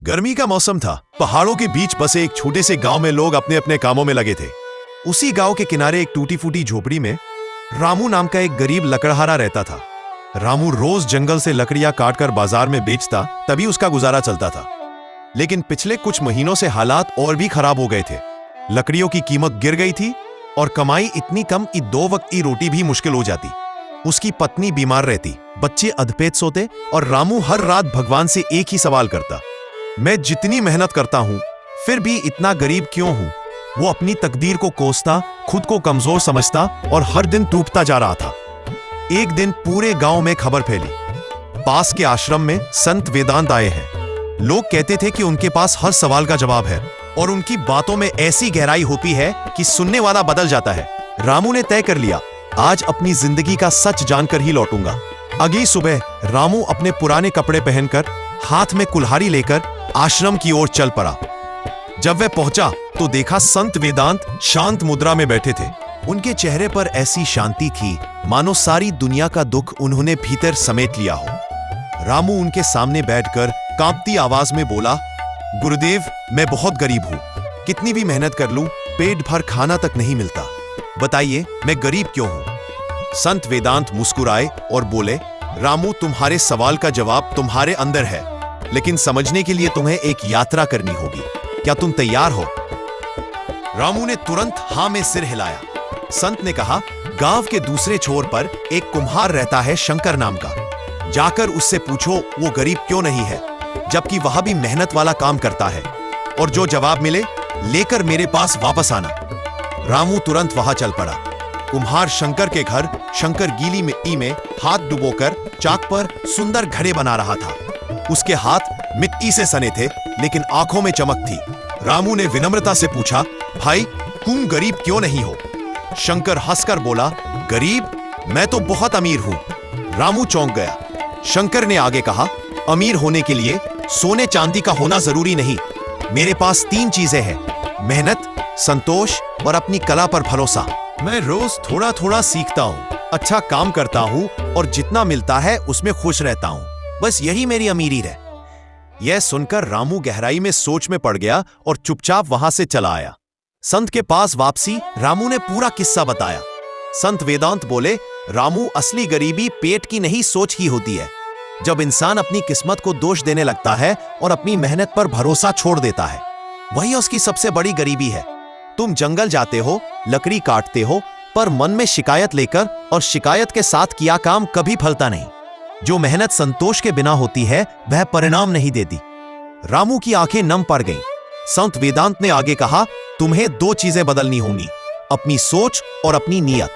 गर्मी का मौसम था। पहाड़ों के बीच बसे एक छोटे से गांव में लोग अपने अपने कामों में लगे थे। उसी गांव के किनारे एक टूटी फूटी झोपड़ी में रामू नाम का एक गरीब लकड़हारा रहता था। रामू रोज जंगल से लकड़ियां काटकर बाजार में बेचता, तभी उसका गुजारा चलता था। लेकिन पिछले कुछ महीनों से हालात और भी खराब हो गए थे। लकड़ियों की कीमत गिर गई थी और कमाई इतनी कम कि 2 वक्त की रोटी भी मुश्किल हो जाती। उसकी पत्नी बीमार रहती, बच्चे अधपेट सोते और रामू हर रात भगवान से एक ही सवाल करता, मैं जितनी मेहनत करता हूं फिर भी इतना गरीब क्यों हूं। वो अपनी तकदीर को कोसता, खुद को कमजोर समझता और हर दिन टूटता जा रहा था। एक दिन पूरे गांव में खबर फैली, पास के आश्रम में संत वेदांत आए हैं। लोग कहते थे कि उनके पास हर सवाल का जवाब है और उनकी बातों में ऐसी गहराई होती है कि सुनने वाला बदल जाता है। रामू ने तय कर लिया, आज अपनी जिंदगी का सच जानकर ही लौटूंगा। अगली सुबह रामू अपने पुराने कपड़े पहनकर, हाथ में कुल्हाड़ी लेकर आश्रम की ओर चल पड़ा। जब वह पहुंचा तो देखा संत वेदांत शांत मुद्रा में बैठे थे। उनके चेहरे पर ऐसी शांति थी मानो सारी दुनिया का दुख उन्होंने भीतर समेट लिया हो। रामू उनके सामने बैठकर कांपती आवाज में बोला, गुरुदेव, मैं बहुत गरीब हूं। कितनी भी मेहनत कर लूं पेट भर खाना तक नहीं मिलता। बताइए मैं गरीब क्यों हूं। संत वेदांत मुस्कुराए और बोले, रामू, तुम्हारे सवाल का जवाब तुम्हारे अंदर है, लेकिन समझने के लिए तुम्हें एक यात्रा करनी होगी। क्या तुम तैयार हो? रामू ने तुरंत हां में सिर हिलाया। संत ने कहा, गांव के दूसरे छोर पर एक कुम्हार रहता है, शंकर नाम का। जाकर उससे पूछो वो गरीब क्यों नहीं है, जबकि वह भी मेहनत वाला काम करता है। और जो जवाब मिले लेकर मेरे पास वापस आना। रामू तुरंत वहां चल पड़ा। कुम्हार शंकर के घर शंकर गीली मिट्टी में हाथ डुबोकर चाक पर सुंदर घड़े बना रहा था। उसके हाथ मिट्टी से सने थे, लेकिन आंखों में चमक थी। रामू ने विनम्रता से पूछा, भाई, तुम गरीब क्यों नहीं हो? शंकर हंसकर बोला, गरीब? मैं तो बहुत अमीर हूं। रामू चौंक गया। शंकर ने आगे कहा, अमीर होने के लिए सोने चांदी का होना जरूरी नहीं। मेरे पास 3 चीजें हैं, मेहनत, संतोष और अपनी कला पर भरोसा। मैं रोज थोड़ा थोड़ा सीखता हूँ, अच्छा काम करता हूँ और जितना मिलता है उसमें खुश रहता हूँ। बस यही मेरी अमीरी है। यह सुनकर रामू गहराई में सोच में पड़ गया और चुपचाप वहां से चला आया। संत के पास वापसी रामू ने पूरा किस्सा बताया। संत वेदांत बोले, रामू, असली गरीबी पेट की नहीं सोच की होती है। जब इंसान अपनी किस्मत को दोष देने लगता है और अपनी मेहनत पर भरोसा छोड़ देता है, वही उसकी सबसे बड़ी गरीबी है। तुम जंगल जाते हो, लकड़ी काटते हो, पर मन में शिकायत लेकर और शिकायत के साथ किया काम कभी फलता नहीं। जो मेहनत संतोष के बिना होती है वह परिणाम नहीं देती। रामू की आंखें नम पड़ गईं। संत वेदांत ने आगे कहा, तुम्हें 2 चीजें बदलनी होंगी, अपनी सोच और अपनी नीयत।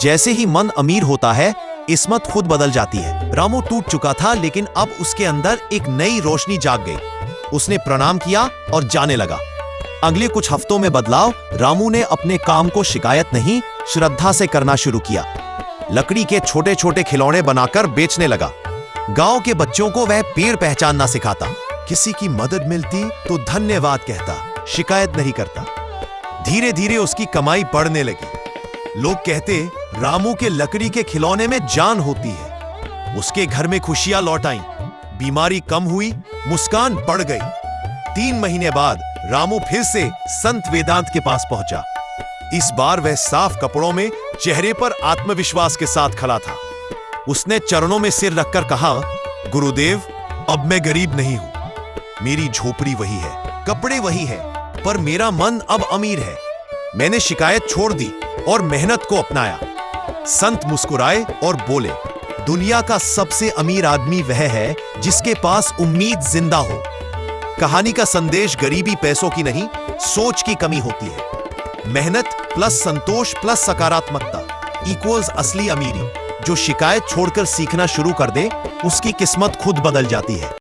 जैसे ही मन अमीर होता है, किस्मत खुद बदल जाती है। रामू टूट चुका था, लेकिन अब उसके अंदर एक नई रोशनी जाग गई। उसने प्रणाम किया और जाने लगा। अगले कुछ हफ्तों में बदलाव। रामू ने अपने काम को शिकायत नहीं, श्रद्धा से करना शुरू किया। लकड़ी के छोटे छोटे खिलौने बनाकर बेचने लगा। गांव के बच्चों को वह पेड़ पहचानना सिखाता। किसी की मदद मिलती तो धन्यवाद कहता, शिकायत नहीं करता। धीरे धीरे उसकी कमाई बढ़ने लगी। लोग कहते, रामू के लकड़ी के खिलौने में जान होती है। उसके घर में खुशियां लौट आईं, बीमारी कम हुई, मुस्कान बढ़ गई। 3 महीने बाद रामू फिर से संत वेदांत के पास पहुंचा। इस बार वह साफ कपड़ों में, चेहरे पर आत्मविश्वास के साथ खड़ा था। उसने चरणों में सिर रखकर कहा, गुरुदेव, अब मैं गरीब नहीं हूं। मेरी झोपड़ी वही है, कपड़े वही है, पर मेरा मन अब अमीर है। मैंने शिकायत छोड़ दी और मेहनत को अपनाया। संत मुस्कुराए और बोले, दुनिया का सबसे अमीर आदमी वह है जिसके पास उम्मीद जिंदा हो। कहानी का संदेश गरीबी पैसों की नहीं, सोच की कमी होती है। मेहनत प्लस संतोष प्लस सकारात्मकता इक्वल्स असली अमीरी। जो शिकायत छोड़कर सीखना शुरू कर दे, उसकी किस्मत खुद बदल जाती है।